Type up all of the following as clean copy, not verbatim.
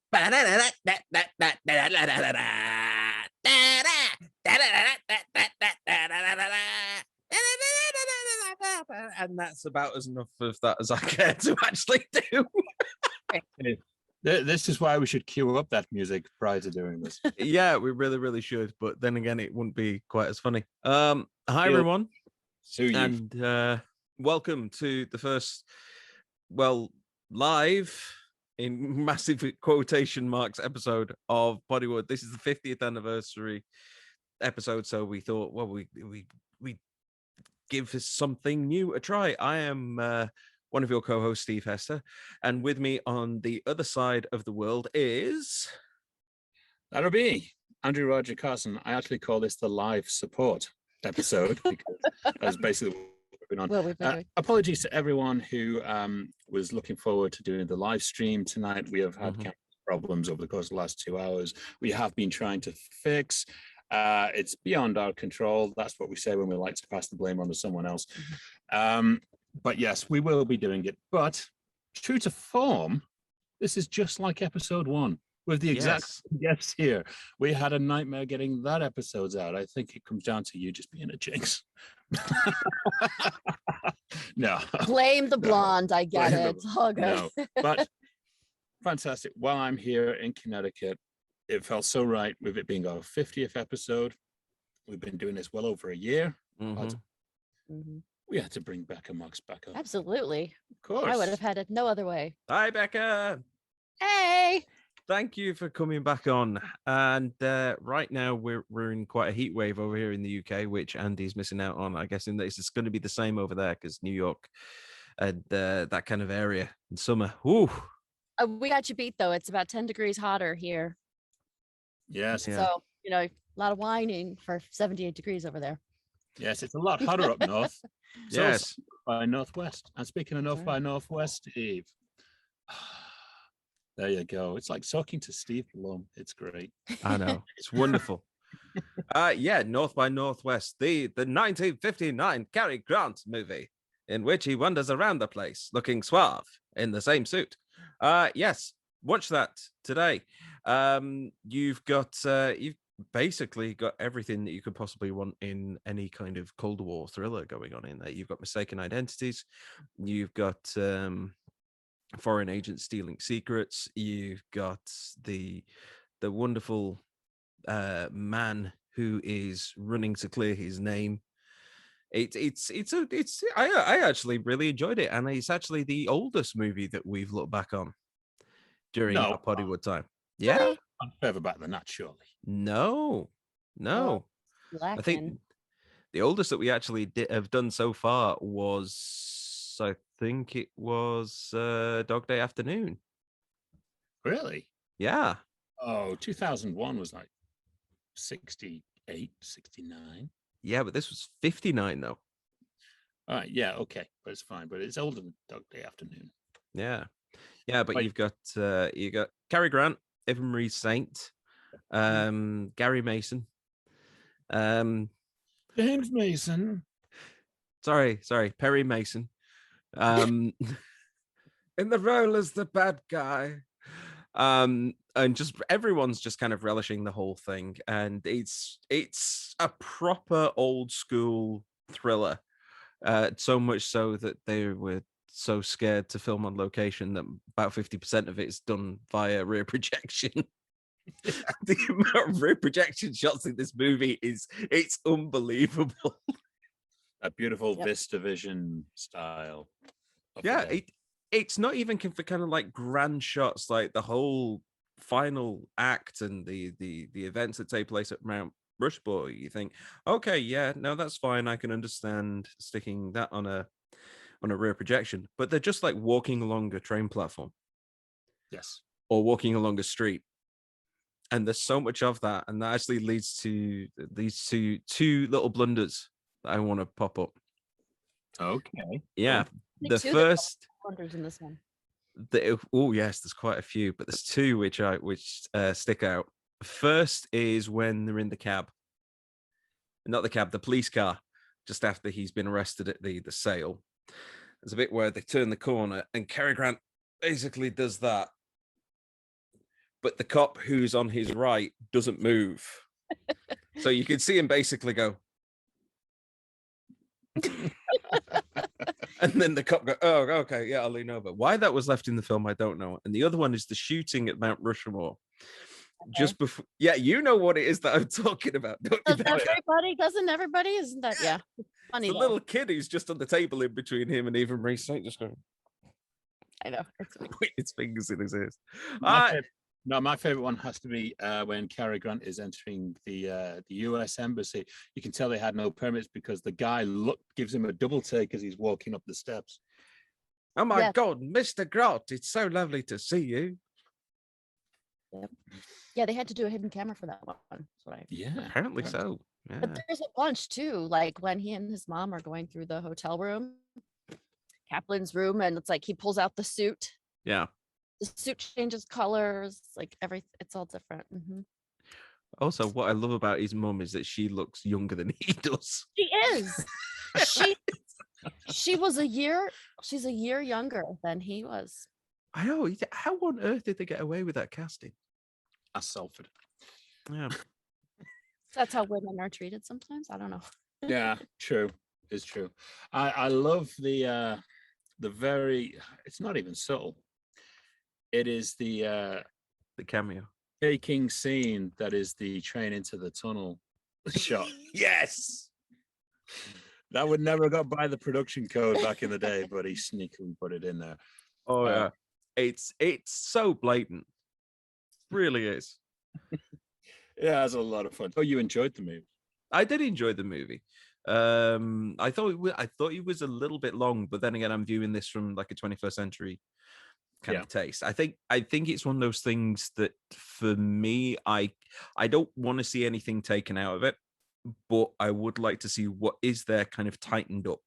And that's about as enough of that as I care to actually do. This is why we should cue up that music prior to doing this. Yeah, we really should, but then again, it wouldn't be quite as funny. Hi everyone, and welcome to the first, live in massive quotation marks episode of Bodywood. This is the 50th anniversary episode, so we thought, well, we give something new a try. I am one of your co-hosts, Steve Hester, and with me on the other side of the world is... That'll be Andrew Roger Carson. I actually call this the live support episode because that's basically what we've been on. Well, we've been doing. Apologies to everyone who was looking forward to doing the live stream tonight. We have had problems over the course of the last 2 hours. We have been trying to fix. It's beyond our control. That's what we say when we like to pass the blame onto someone else. But yes, we will be doing it. But true to form, this is just like episode 1 with the exact guests here. We had a nightmare getting that episodes out. I think it comes down to you just being a jinx. No. Blame the blonde. I get it. It's all good. No. But fantastic. While I'm here in Connecticut, it felt so right with it being our 50th episode. We've been doing this well over a year. We had to bring Becca Marks back up. Absolutely. Of course. I would have had it no other way. Hi, Becca. Hey. Thank you for coming back on. And right now we're in quite a heat wave over here in the UK, which Andy's missing out on. I guess it's going to be the same over there because New York and that kind of area in summer. Ooh. We got you beat though. It's about 10 degrees hotter here. Yes. So, a lot of whining for 78 degrees over there. Yes, it's a lot hotter up north. So Yes. By Northwest. And speaking of North by Northwest, Steve. There you go. It's like talking to Steve Blum. It's great. I know. It's wonderful. North by Northwest, the 1959 Cary Grant movie in which he wanders around the place looking suave in the same suit. Yes, watch that today. You've basically got everything that you could possibly want in any kind of Cold War thriller going on in there. You've got mistaken identities. You've got foreign agents stealing secrets. You've got the wonderful man who is running to clear his name. I actually really enjoyed it, and it's actually the oldest movie that we've looked back on during our Bodywood time. Yeah, I'm further back than that, surely. No. I think the oldest that we actually have done so far was, I think it was Dog Day Afternoon. Really? Yeah. Oh, 2001 was like 68, 69. Yeah, but this was 59 though. All right, yeah, okay, but it's fine. But it's older than Dog Day Afternoon. Yeah, but you've got Cary Grant, Evan Marie Saint, Gary Mason, James Mason. Sorry, Perry Mason. In the role as the bad guy. And just everyone's just kind of relishing the whole thing, and it's a proper old school thriller. So much so that they were so scared to film on location that about 50% of it is done via rear projection. The amount of rear projection shots in this movie it's unbelievable. A beautiful VistaVision style. Yeah, it's not even for kind of like grand shots, like the whole final act and the events that take place at Mount Rushmore. You think, okay, yeah, no, that's fine. I can understand sticking that on a rear projection, but they're just like walking along a train platform. Yes. Or walking along a street. And there's so much of that, and that actually leads to these two little blunders that I want to pop up. Okay. Yeah. The first blunders in this one. Oh yes, there's quite a few, but there's two which stick out. First is when they're in the cab. Not the cab, the police car, just after he's been arrested at the sale. There's a bit where they turn the corner and Cary Grant basically does that. but the cop who's on his right doesn't move. So you can see him basically go. And then the cop go, oh, okay, yeah, I'll lean over. Why that was left in the film, I don't know. And the other one is the shooting at Mount Rushmore. Okay. Just before, yeah, you know what it is that I'm talking about, don't you? Doesn't everybody? Isn't that, yeah. Funny, the little kid who's just on the table in between him and Eva Marie Saint just going. I know. With his fingers in his ears. My favorite one has to be when Cary Grant is entering the US embassy. You can tell they had no permits because the guy gives him a double take as he's walking up the steps. Oh my God, Mr. Grant, it's so lovely to see you. Yep. Yeah, they had to do a hidden camera for that one. Apparently so. Yeah. But there's a bunch too, like when he and his mom are going through the hotel room, Kaplan's room, and it's like he pulls out the suit. Yeah. The suit changes colors, like everything. It's all different. Mm-hmm. Also, what I love about his mum is that she looks younger than he does. She is. She was a year. She's a year younger than he was. I know. How on earth did they get away with that casting? That's Salford. Yeah. That's how women are treated sometimes. I don't know. Yeah, true. It's true. I love the very. It's not even subtle. It is the cameo taking scene that is the train into the tunnel shot. Yes. That would never got by the production code back in the day, but he sneakily put it in there. Oh yeah. It's so blatant. Really is. Yeah, it's a lot of fun. Oh, you enjoyed the movie? I did enjoy the movie. I thought it was a little bit long, but then again, I'm viewing this from like a 21st century kind of taste. I think it's one of those things that for me, I don't want to see anything taken out of it, but I would like to see what is there kind of tightened up.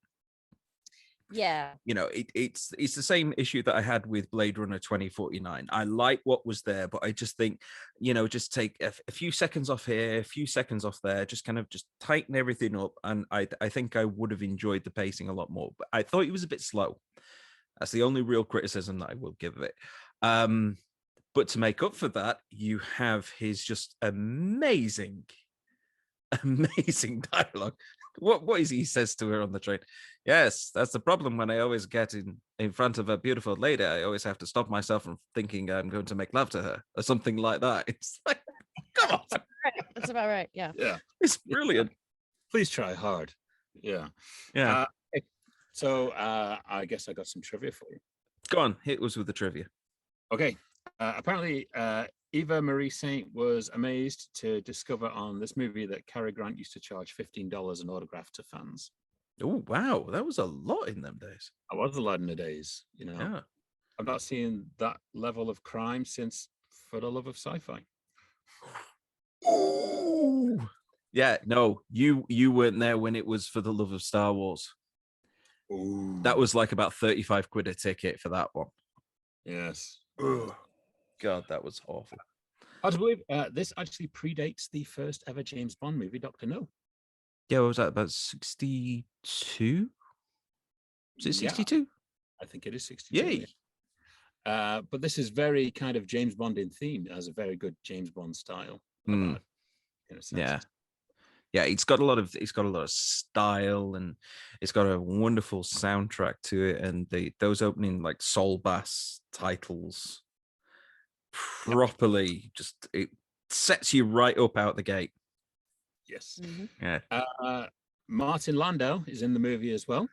Yeah. You know, it's the same issue that I had with Blade Runner 2049. I like what was there, but I just think, you know, just take a few seconds off here, a few seconds off there, just kind of just tighten everything up. And I think I would have enjoyed the pacing a lot more, but I thought it was a bit slow. That's the only real criticism that I will give it. But to make up for that, you have his just amazing dialogue. What is he says to her on the train? Yes, that's the problem when I always get in front of a beautiful lady. I always have to stop myself from thinking I'm going to make love to her or something like that. It's like, come on. That's about right. Yeah. Yeah. It's brilliant. Please try hard. Yeah. Yeah. So I guess I got some trivia for you. Go on, hit us with the trivia. Okay. Apparently, Eva Marie Saint was amazed to discover on this movie that Cary Grant used to charge $15 an autograph to fans. Oh, wow. That was a lot in them days. That was a lot in the days, you know. Yeah. I've not seen that level of crime since For the Love of Sci-Fi. Ooh. Yeah, no, you weren't there when it was For the Love of Star Wars. Ooh. That was like about 35 quid a ticket for that one. Yes. Ugh. God, that was awful. I believe this actually predates the first ever James Bond movie, Dr. No. Yeah, what was that, about 62? Is it 62? Yeah, I think it is 62. Yay. Yeah. But this is very kind of James Bond in theme. It has a very good James Bond style. In a sense. Yeah. Yeah, it's got a lot of style, and it's got a wonderful soundtrack to it, and those opening like soul bass titles properly just it sets you right up out the gate. Yes. Mm-hmm. Yeah. Martin Landau is in the movie as well.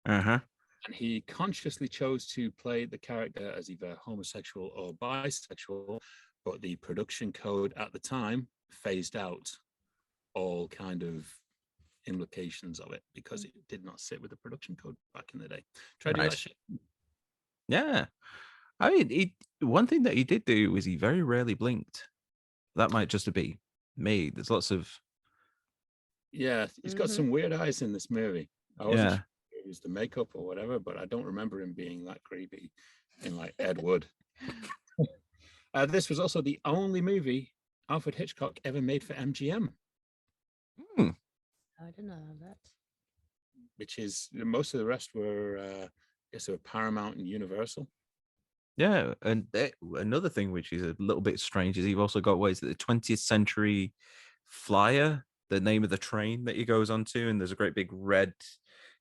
Uh-huh. And he consciously chose to play the character as either homosexual or bisexual, but the production code at the time phased out all kind of implications of it because it did not sit with the production code back in the day. Try to do that shit. Yeah. I mean, one thing that he did do was he very rarely blinked. That might just be me. There's lots of... Yeah, he's got some weird eyes in this movie. I wasn't sure if it was the makeup or whatever, but I don't remember him being that creepy in like Ed Wood. This was also the only movie Alfred Hitchcock ever made for MGM. I didn't know that. Which is, most of the rest were, I guess they were Paramount and Universal. Yeah, and another thing which is a little bit strange is you've also got ways that the 20th century flyer, the name of the train that he goes onto, and there's a great big red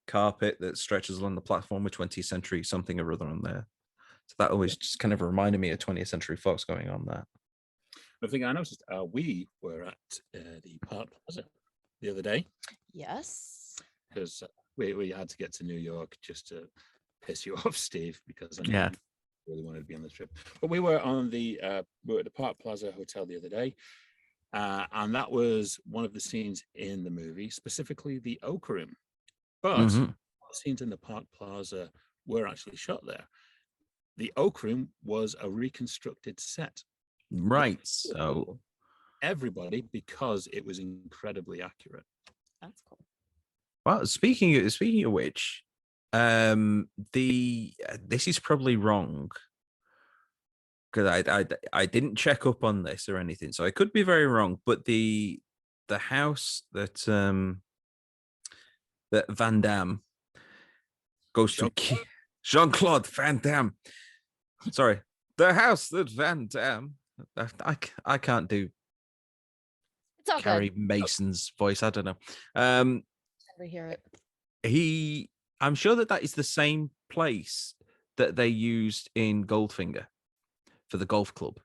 carpet that stretches along the platform with 20th century something or other on there. So that always just kind of reminded me of 20th Century Fox going on there. The thing I noticed, we were at the Park Plaza the other day Yes. because we had to get to New York just to piss you off, Steve, because I know Yeah. you really wanted to be on this trip. But we were at the Park Plaza Hotel the other day, and that was one of the scenes in the movie, specifically the Oak Room. But the scenes in the Park Plaza were actually shot there. The Oak Room was a reconstructed set. Right. So Everybody, because it was incredibly accurate. That's cool. well, speaking of which, this is probably wrong because I didn't check up on this or anything, so I could be very wrong. But the house that Van Damme goes to, Jean-Claude Van Damme. Sorry, the house that Van Damme. I can't do It's all Carrie good. Mason's voice. I don't know. Never hear it. I'm sure that is the same place that they used in Goldfinger for the golf club.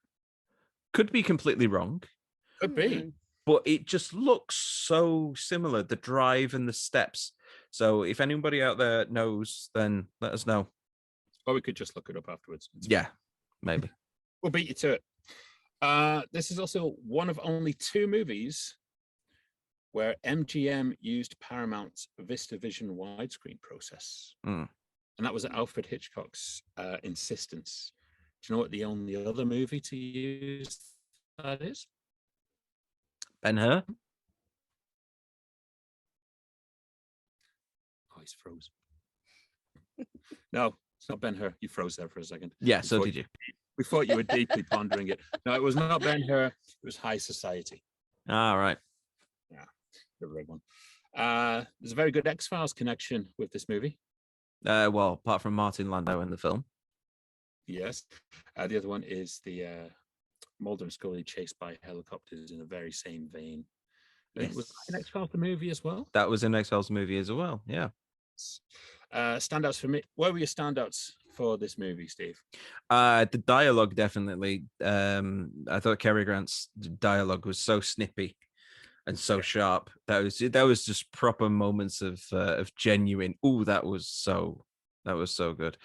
Could be completely wrong. Could be. But it just looks so similar, the drive and the steps. So if anybody out there knows, then let us know. Or we could just look it up afterwards. Yeah, maybe. We'll beat you to it. This is also one of only 2 movies where MGM used Paramount's VistaVision widescreen process. And that was Alfred Hitchcock's insistence. Do you know what the only other movie to use that is? Ben-Hur? Oh, he's froze. No, it's not Ben-Hur. You froze there for a second. Yeah, so did you. We thought you were deeply pondering it. No, it was not Ben-Hur. It was High Society. All right. Yeah, the red one. There's a very good X-Files connection with this movie. Well, apart from Martin Landau in the film. Yes. The other one is the Mulder and Scully chased by helicopters in the very same vein. Yes. Was that an X-Files the movie as well? That was an X-Files movie as well, yeah. Standouts for me. What were your standouts for this movie, Steve? The dialogue, definitely. I thought Cary Grant's dialogue was so snippy and so sharp. That was just proper moments of genuine. Ooh, that was so good.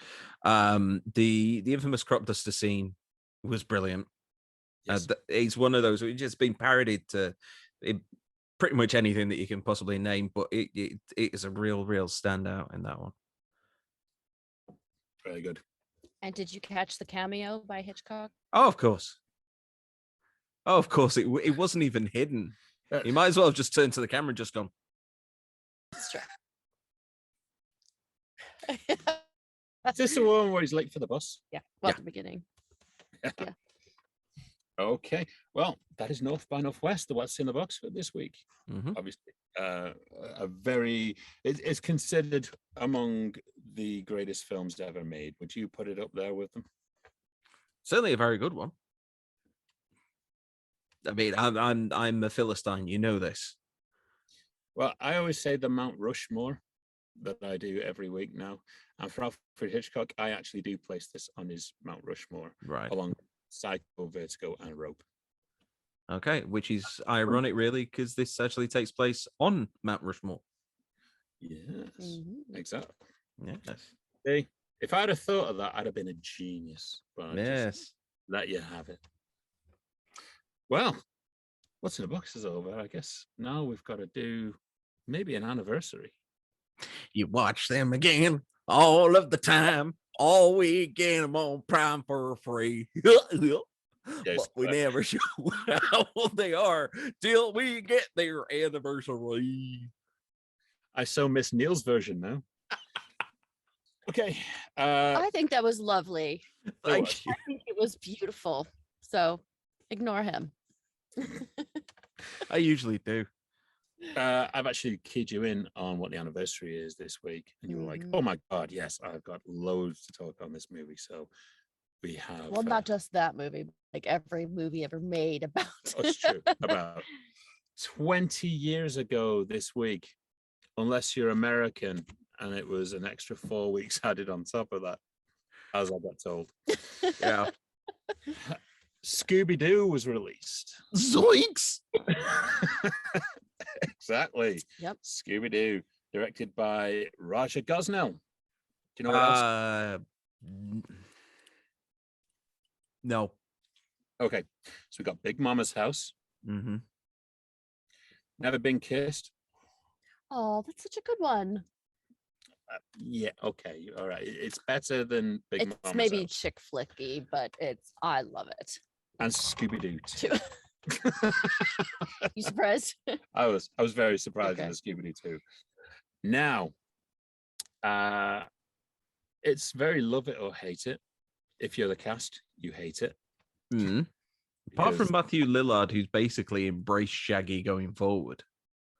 The infamous crop duster scene was brilliant. Yes. It's one of those which has been parodied to pretty much anything that you can possibly name, but it is a real standout in that one. Very good. And did you catch the cameo by Hitchcock? Oh, of course. It wasn't even hidden. You might as well have just turned to the camera and just gone. That's true. Is this the one where he's late for the bus? Yeah, at the beginning. Yeah. Okay. Well, that is North by Northwest, the What's in the Box for this week. Obviously, it's considered among the greatest films ever made. Would you put it up there with them? Certainly a very good one. I mean, I'm a Philistine. You know this. Well, I always say the Mount Rushmore that I do every week now. And for Alfred Hitchcock, I actually do place this on his Mount Rushmore. Right. Along Psycho, Vertigo, and Rope. Okay, which is ironic, really, because this actually takes place on Mount Rushmore. Yes, exactly. Yes. Hey, if I'd have thought of that, I'd have been a genius. But yes. Let you have it. Well, What's in the Box is over. I guess now we've got to do maybe an anniversary. You watch them again all of the time. All weekend, I'm on Prime for free. But we never show how old they are till we get their anniversary. I so miss Neil's version now. Okay. I think that was lovely. Thank you. I think it was beautiful. So ignore him. I usually do. I've actually keyed you in on what the anniversary is this week, and you were like, "Oh my God, yes, I've got loads to talk on this movie." So We have. Well, not just that movie, like every movie ever made about. It's true. About 20 years ago this week, unless you're American, and it was an extra 4 weeks added on top of that, as I got told. Yeah. Scooby Doo was released. Zoinks! Exactly. Yep. Scooby Doo, directed by Raja Gosnell. Do you know what else? No. Okay, so we got Big Mama's House. Mm-hmm. Never Been Kissed. Oh, that's such a good one. Yeah, okay, all right. It's better than Big It's Mama's maybe House. chick flicky, but I love it. And Scooby Doo too. You surprised? I was very surprised Okay. with the Scooby Doo too. Now, it's very love it or hate it. If you're the cast, you hate it. Mm-hmm. Apart Because- from Matthew Lillard, who's basically embraced Shaggy going forward.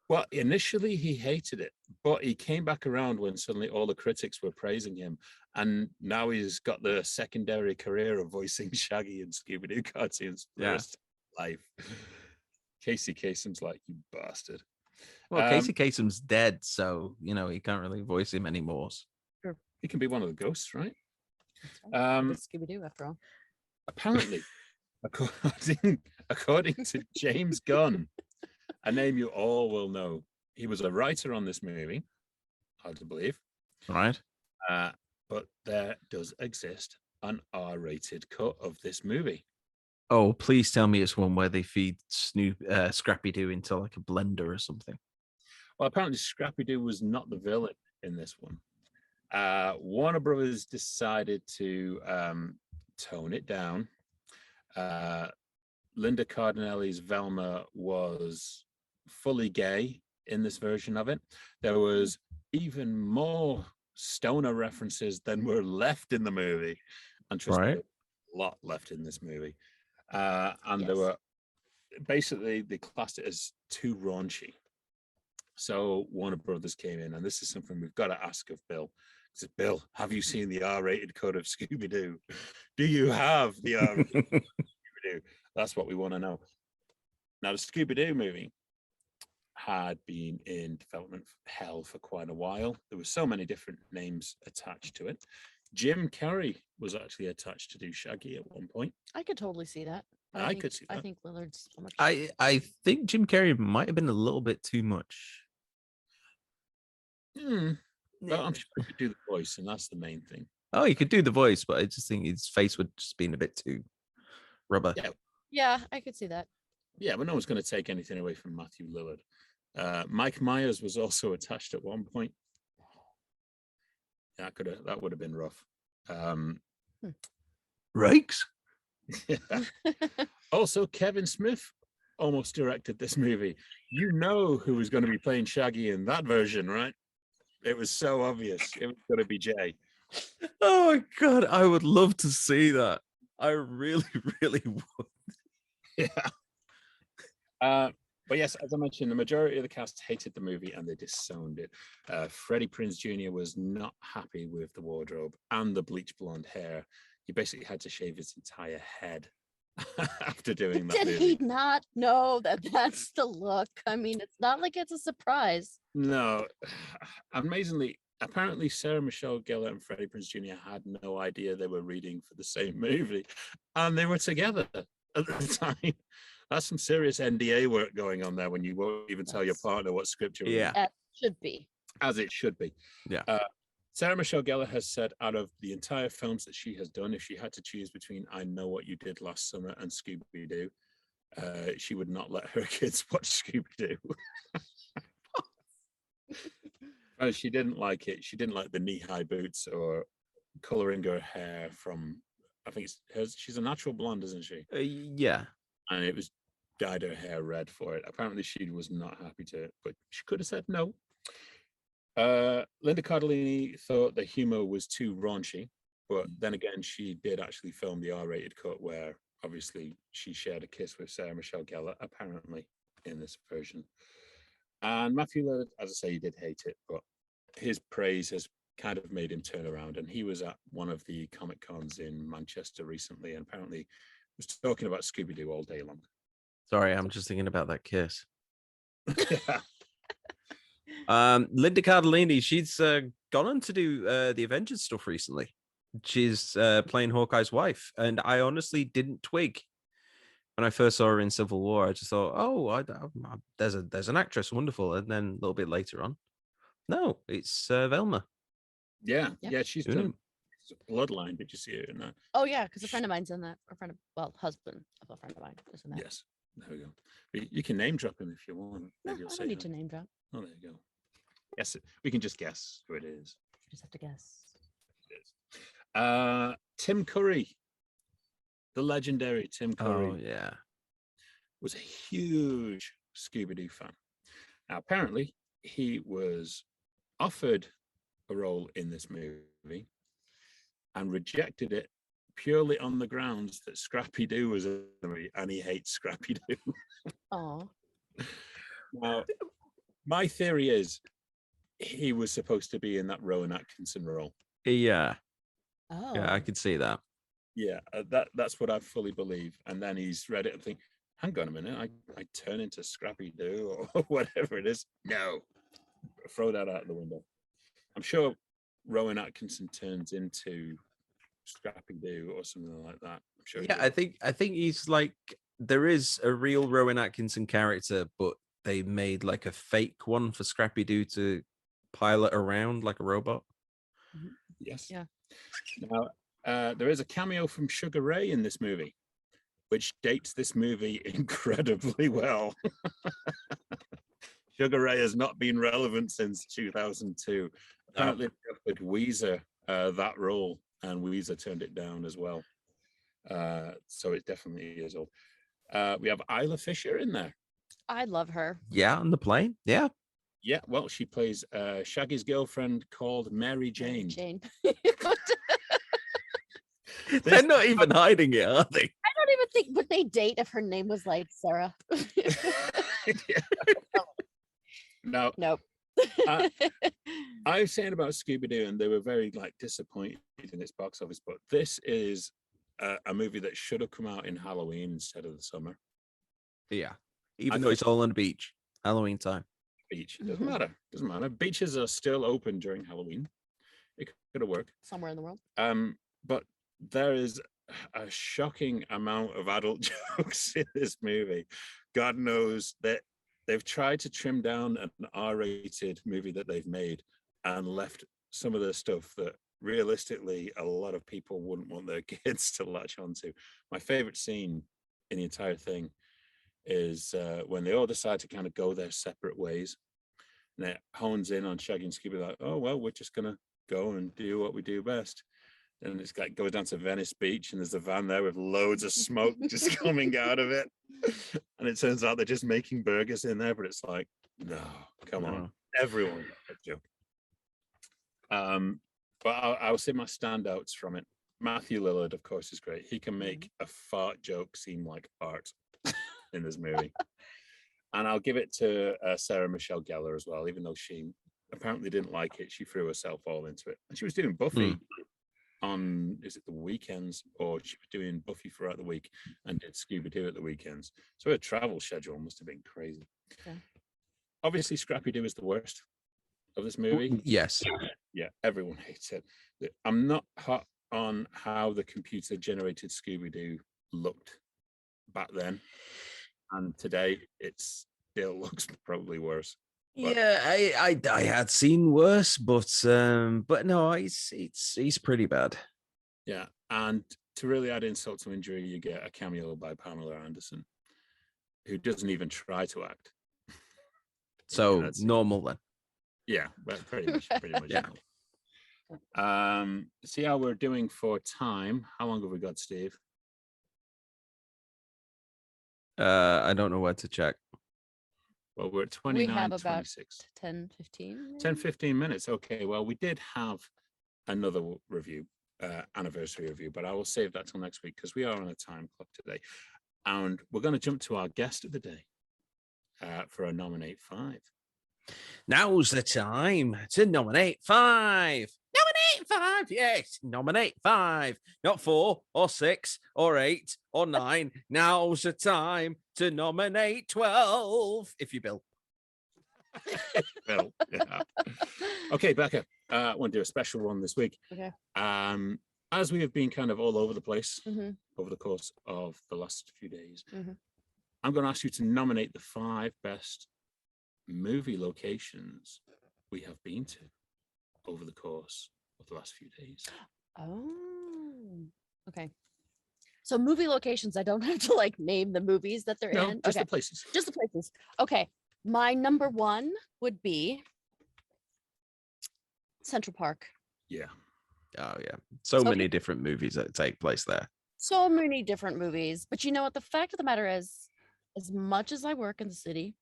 Well, initially he hated it, but he came back around when suddenly all the critics were praising him, and now he's got the secondary career of voicing Shaggy in Scooby-Doo cartoons for the rest of his life. Casey Kasem's like, you bastard. Well, Casey Kasem's dead, so he can't really voice him anymore. He can be one of the ghosts, right? Scooby Doo, after all. Apparently, according to James Gunn, a name you all will know, he was a writer on this movie, hard to believe. Right. But there does exist an R-rated cut of this movie. Oh, please tell me it's one where they feed ScrappyDoo into like a blender or something. Well, apparently ScrappyDoo was not the villain in this one. Warner Brothers decided to tone it down. Linda Cardinelli's Velma was fully gay in this version of it. There was even more stoner references than were left in the movie. And trust me, a lot left in this movie. And there were basically, they classed it as too raunchy. So Warner Brothers came in, and this is something we've got to ask of Bill. I said, Bill, have you seen the R-rated cut of Scooby-Doo? Do you have the R-rated Scooby-Doo? That's what we want to know. Now, the Scooby-Doo movie had been in development hell for quite a while. There were so many different names attached to it. Jim Carrey was actually attached to do Shaggy at one point. I could totally see that. I could see that. I think Lillard's so much. I think Jim Carrey might have been a little bit too much. Well, I'm sure he could do the voice, and that's the main thing. Oh, he could do the voice, but I just think his face would just been a bit too rubber. Yeah, I could see that. Yeah, but no one's going to take anything away from Matthew Lillard. Mike Myers was also attached at one point. Yeah, that would have been rough. Rakes. Yeah. Also, Kevin Smith almost directed this movie. You know who was going to be playing Shaggy in that version, right? It was so obvious. It was going to be Jay. Oh my God, I would love to see that. I really, really would. Yeah. But yes, as I mentioned, the majority of the cast hated the movie and they disowned it. Freddie Prinze Jr. was not happy with the wardrobe and the bleach blonde hair. He basically had to shave his entire head after doing that. Did he not know that that's the look? I mean, it's not like it's a surprise. No. Amazingly, apparently Sarah Michelle Gellar and Freddie Prinze Jr. had no idea they were reading for the same movie. And they were together at the time. That's some serious NDA work going on there when you won't even tell your partner what script you're reading. As should be. As it should be. Yeah. Sarah Michelle Gellar has said out of the entire films that she has done, if she had to choose between I Know What You Did Last Summer and Scooby-Doo, she would not let her kids watch Scooby-Doo. She didn't like it. She didn't like the knee-high boots or coloring her hair from, I think she's a natural blonde, isn't she? Yeah. And it was dyed her hair red for it. Apparently she was not happy to it, but she could have said no. Linda Cardellini thought the humor was too raunchy, but then again, she did actually film the R-rated cut where obviously she shared a kiss with Sarah Michelle Gellar, apparently, in this version. And Matthew Lillard, as I say, he did hate it, but his praise has kind of made him turn around. And he was at one of the Comic Cons in Manchester recently, and apparently was talking about Scooby Doo all day long. Sorry, I'm just thinking about that kiss. Yeah. Linda Cardellini, she's gone on to do the Avengers stuff recently. She's playing Hawkeye's wife, and I honestly didn't twig when I first saw her in Civil War. I just thought, oh, there's an actress, wonderful, and then a little bit later on, no, it's Velma. Yeah, Yep. yeah, she's done Bloodline. Did you see it in that? Oh yeah, because a friend of mine's in that. Husband of a friend of mine is in that. Yes, there we go. You can name drop him if you want. No, Maybe you'll I say don't need that. to name drop. Oh, there you go. Yes, we can just guess who it is. You just have to guess. Tim Curry, the legendary Tim Curry. Oh yeah, was a huge Scooby Doo fan. Now, apparently, he was offered a role in this movie and rejected it purely on the grounds that ScrappyDoo was in the movie, and he hates ScrappyDoo. Oh. Now, my theory is he was supposed to be in that Rowan Atkinson role. yeah, Oh. yeah, I could see that. Yeah, that's what I fully believe. And then he's read it and think, hang on a minute, I turn into ScrappyDoo or whatever it is. No, throw that out the window. I'm sure Rowan Atkinson turns into ScrappyDoo or something like that. I'm sure. Yeah, I think he's like, there is a real Rowan Atkinson character, but they made like a fake one for Scrappy-Doo to pilot around like a robot. Yes. Yeah. Now, there is a cameo from Sugar Ray in this movie, which dates this movie incredibly well. Sugar Ray has not been relevant since 2002. Apparently, they offered Weezer that role, and Weezer turned it down as well. So it definitely is old. We have Isla Fisher in there. I love her. Yeah, on the plane. Yeah. Yeah, well, she plays Shaggy's girlfriend called Mary Jane. Jane. They're not even hiding it, are they? I don't even think would they date if her name was like Sarah. No. Nope. I was saying about Scooby Doo, and they were very disappointed in its box office, but this is a movie that should have come out in Halloween instead of the summer. Yeah, even though it's all on the beach, Halloween time. Beach, it doesn't matter. Beaches are still open during Halloween. It could have worked somewhere in the world. But there is a shocking amount of adult jokes in this movie. God knows that they've tried to trim down an R-rated movie that they've made and left some of the stuff that realistically a lot of people wouldn't want their kids to latch onto. My favorite scene in the entire thing is when they all decide to kind of go their separate ways. And it hones in on Shaggy and Scooby, like, oh, well, we're just going to go and do what we do best. And it's like goes down to Venice Beach, and there's a van there with loads of smoke just coming out of it. And it turns out they're just making burgers in there, but it's like, no, come on. Everyone got a joke. But I'll say my standouts from it. Matthew Lillard, of course, is great. He can make a fart joke seem like art in this movie. And I'll give it to Sarah Michelle Gellar as well, even though she apparently didn't like it. She threw herself all into it. And she was doing Buffy on, is it the weekends, or she was doing Buffy throughout the week and did Scooby Doo at the weekends. So her travel schedule must have been crazy. Yeah. Obviously, Scrappy-Doo is the worst of this movie. Yes. Yeah, everyone hates it. I'm not hot on how the computer-generated Scooby-Doo looked back then, and today it still looks probably worse. But, yeah, I had seen worse, but no, he's pretty bad. Yeah, and to really add insult to injury, you get a cameo by Pamela Anderson, who doesn't even try to act. So normal then. Yeah, well, pretty much. Yeah. See how we're doing for time. How long have we got, Steve? I don't know where to check. Well, we're at 29, we have about 26. 10, 15. 10, 15 minutes. Okay, well, we did have another review, anniversary review, but I will save that till next week because we are on a time clock today. And we're going to jump to our guest of the day for a Nominate 5. Now's the time to nominate 5. 5. Yes, nominate 5, not 4 or 6 or 8 or 9. Now's the time to nominate 12. If you Bill. Well, yeah. Okay, Becca, I want to do a special one this week. Okay. As we have been kind of all over the place Mm-hmm. over the course of the last few days, Mm-hmm. I'm going to ask you to nominate the 5 best movie locations we have been to over the course of the last few days. Oh, okay. So movie locations, I don't have to like name the movies that they're No, in. just Okay. the places. Just the places. Okay. My number 1 would be Central Park. Yeah. Oh, yeah. So many different movies that take place there. So many different movies. But you know what? The fact of the matter is, as much as I work in the city,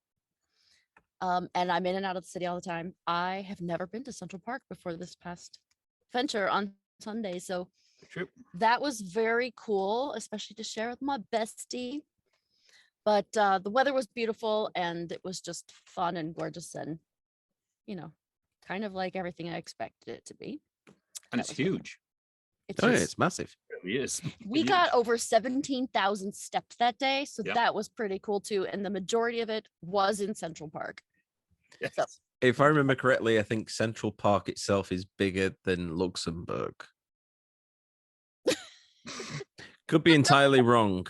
and I'm in and out of the city all the time, I have never been to Central Park before this past venture on Sunday. So True. that was very cool, especially to share with my bestie. But the weather was beautiful and it was just fun and gorgeous and, you know, kind of like everything I expected it to be. And That it's was really huge. It's Oh, yeah, just- it's massive. It really is. we Huge. got over 17,000 steps that day. So Yep. that was pretty cool too. And the majority of it was in Central Park. Yes. So If I remember correctly, I think Central Park itself is bigger than Luxembourg. Could be entirely wrong.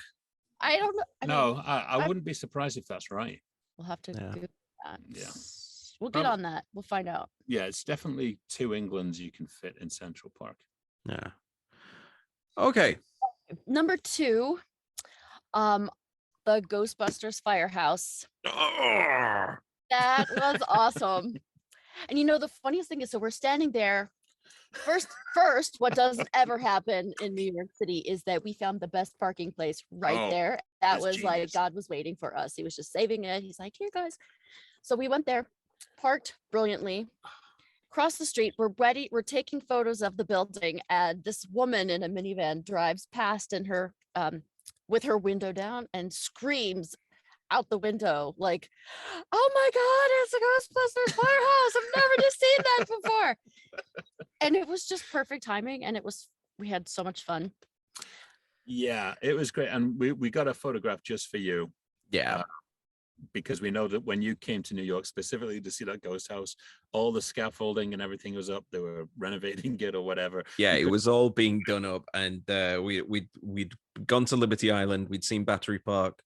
I don't know. No, I wouldn't be surprised if that's right. We'll have to Yeah. Google that. Yeah. We'll get Probably- on that. We'll find out. Yeah, it's definitely 2 Englands you can fit in Central Park. Yeah. Okay. Number 2, the Ghostbusters Firehouse. That was awesome. And you know, the funniest thing is, so we're standing there. First, what doesn't ever happen in New York City is that we found the best parking place right Oh, there. That that's was like genius. God was waiting for us. He was just saving it. He's like, here, guys. So we went there, parked brilliantly. Across the street, we're ready. We're taking photos of the building, and this woman in a minivan drives past in her with her window down and screams out the window like, "Oh my God, it's a Ghostbusters Firehouse! I've never just seen that before." And it was just perfect timing, and we had so much fun. Yeah, it was great. And we got a photograph just for you Yeah. because we know that when you came to New York specifically to see that ghost house, all the scaffolding and everything was up. They were renovating it or whatever. Yeah, it was all being done up, and we'd gone to Liberty Island. We'd seen Battery Park,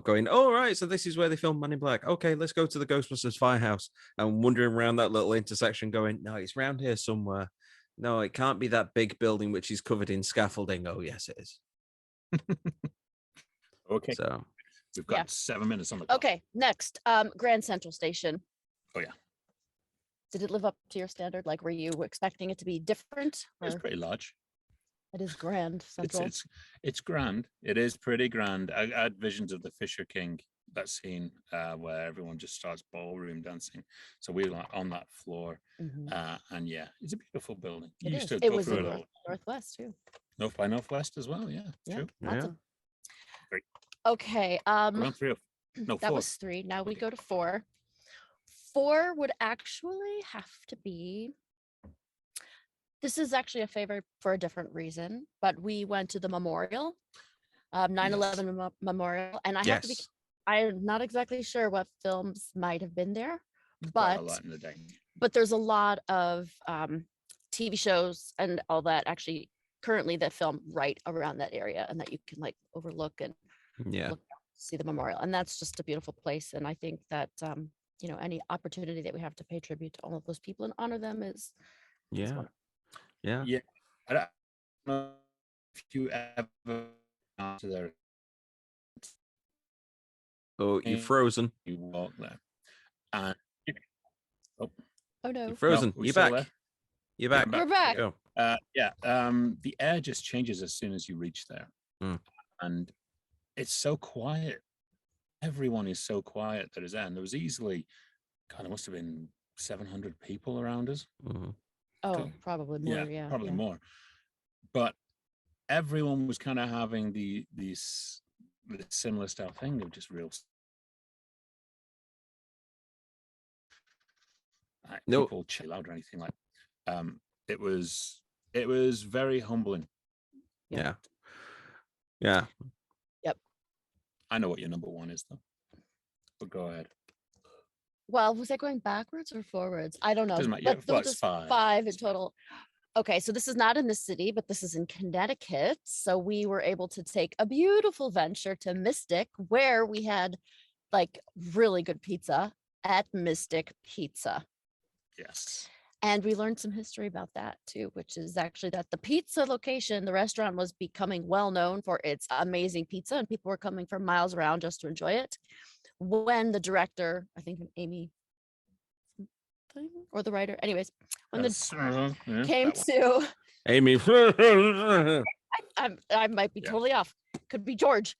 going, oh, right, so this is where they filmed Man in Black. Okay, let's go to the Ghostbusters Firehouse. And wandering around that little intersection going, no, it's around here somewhere. No, it can't be that big building which is covered in scaffolding. Oh, yes, it is. Okay. So We've got 7 minutes on the clock. Okay, next, Grand Central Station. Oh, yeah. Did it live up to your standard? Like, were you expecting it to be different? It's Or pretty large. it is Grand Central. It's grand. It is pretty grand. I had visions of the Fisher King, that scene where everyone just starts ballroom dancing. So we were on that floor. Mhm. And yeah, it's a beautiful building. It You is. used to It go was through in it all. Northwest too. North by Northwest as well. Yeah, Yeah, true. lots Yeah. of. Great. Okay. We're on 3 of no That 4. was 3. Now we go to 4. 4 would actually have to be. This is actually a favorite for a different reason, but we went to the memorial, 9/11 Memorial, and I have to be. yes. I'm not exactly sure what films might have been there, Quite a but lot in the day. there's a lot of TV shows and all that actually currently that film right around that area and that you can like overlook and Yeah. look, see the memorial. And that's just a beautiful place. And I think that, any opportunity that we have to pay tribute to all of those people and honor them is Yeah. wonderful. Yeah. Yeah. I don't know if you ever to there. Oh, you're frozen. You walk there. And Oh no. You're frozen. we You're still back. there? You're Yeah, back. We're back. Go. The air just changes as soon as you reach there. And it's so quiet. Everyone is so quiet that is there. And there was easily, God, it must have been 700 people around us. Mhm. Oh, probably more. Yeah. Probably yeah. more. But everyone was kind of having the similar style thing. They were just real. No. People chill out or anything like. it was very humbling. Yeah. Yeah. I know what your number one is, though. But go ahead. Well, was I going backwards or forwards? I don't know. Doesn't matter. Yeah, But there well, were it's just 5. 5 in total. Okay, so this is not in the city, but this is in Connecticut. So we were able to take a beautiful venture to Mystic, where we had like really good pizza at Mystic Pizza. Yes. And we learned some history about that too, which is actually that the pizza location, the restaurant was becoming well known for its amazing pizza, and people were coming from miles around just to enjoy it. When the director, I think Amy or the writer, anyways, when the came to Amy. I might be totally off. Could be George.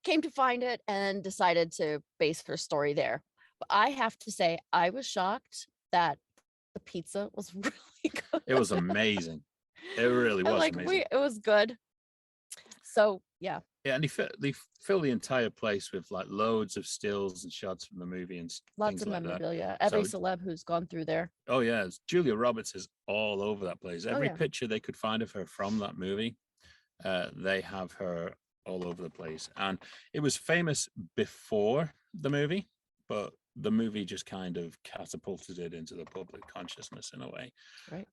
Came to find it and decided to base her story there. But I have to say, I was shocked that the pizza was really good. It was amazing. It really was amazing. It was good. So yeah. Yeah, and they fill the entire place with like loads of stills and shots from the movie and Lots of like memorabilia. Every celeb who's gone through there. Oh yeah, Julia Roberts is all over that place. Every yeah. picture they could find of her from that movie, they have her all over the place. And it was famous before the movie, but the movie just kind of catapulted it into the public consciousness in a way. Right.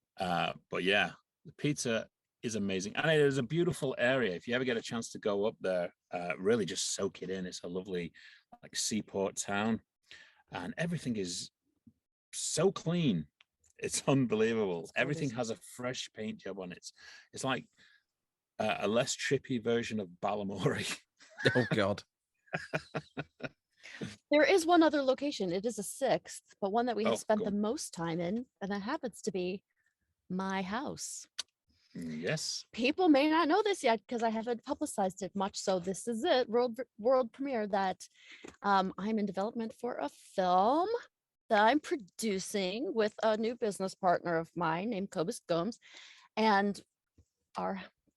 But yeah, the pizza is amazing, and it is a beautiful area. If you ever get a chance to go up there, really just soak it in. It's a lovely like seaport town, and everything is so clean. It's unbelievable. Everything has a fresh paint job on it. It's like a less trippy version of Balamory. Oh God. There is one other location. It is a 6th, but one that we have spent cool. the most time in, and that happens to be my house. Yes. People may not know this yet because I haven't publicized it much. So this is it, world premiere that I'm in development for a film that I'm producing with a new business partner of mine named Cobus Gomes. And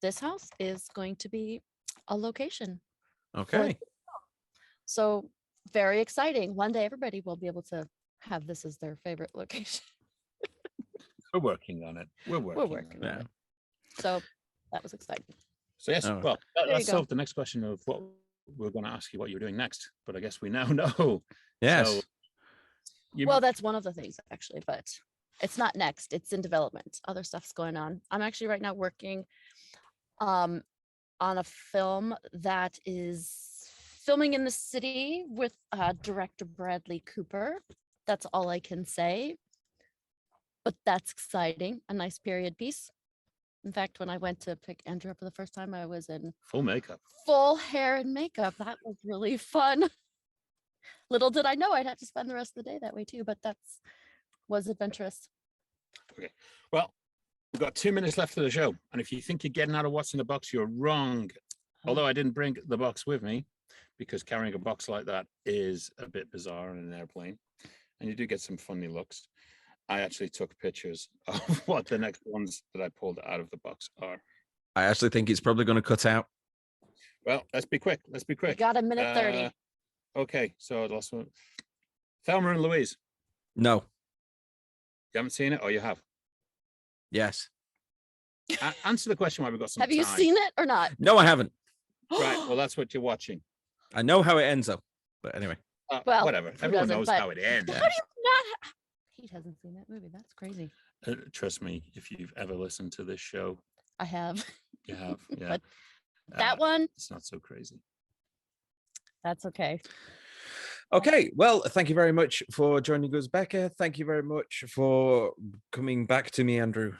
this house is going to be a location. Okay. So very exciting. One day everybody will be able to have this as their favorite location. We're working on it. We're working on it. So that was exciting. So yes, well, let's solve the next question of what we're going to ask you what you're doing next. But I guess we now know. Yes. So well, that's one of the things actually, but it's not next. It's in development. Other stuff's going on. I'm actually right now working on a film that is filming in the city with director Bradley Cooper. That's all I can say. But that's exciting. A nice period piece. In fact, when I went to pick Andrew up for the first time, I was in full makeup, full hair and makeup. That was really fun. Little did I know I'd have to spend the rest of the day that way too, but was adventurous. Okay. Well, we've got 2 minutes left of the show. And if you think you're getting out of what's in the box, you're wrong. Although I didn't bring the box with me, because carrying a box like that is a bit bizarre on an airplane. And you do get some funny looks. I actually took pictures of what the next ones that I pulled out of the box are. I actually think it's probably going to cut out. Well, let's be quick. You got a minute 30. Okay, so the last one. Thelma and Louise. No. You haven't seen it, or you have? Yes. Answer the question while we've got some time. Have you seen it or not? No, I haven't. Right, well, that's what you're watching. I know how it ends up, but anyway. Well, whatever. Everyone knows how it ends. How do you not? Pete hasn't seen that movie. That's crazy. Trust me, if you've ever listened to this show, I have. You have, yeah. But that one, it's not so crazy. That's okay. Okay, well, thank you very much for joining us, Becca. Thank you very much for coming back to me, Andrew.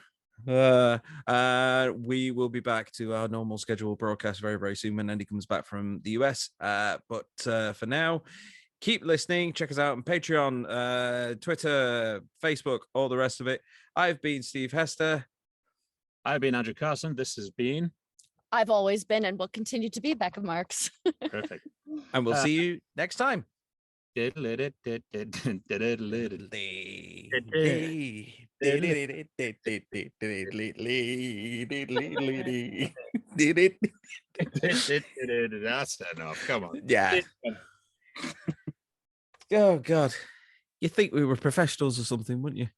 We will be back to our normal scheduled broadcast very, very soon when Andy comes back from the US. But for now, keep listening. Check us out on Patreon, Twitter, Facebook, all the rest of it. I've been Steve Hester. I've been Andrew Carson. This has been. I've always been and will continue to be Becca Marks. Perfect. And we'll see you next time. That's enough. Come on. Yeah. Oh God. You think we were professionals or something, wouldn't you?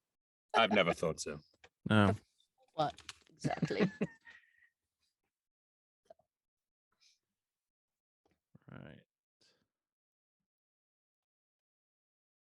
I've never thought so. No. What exactly?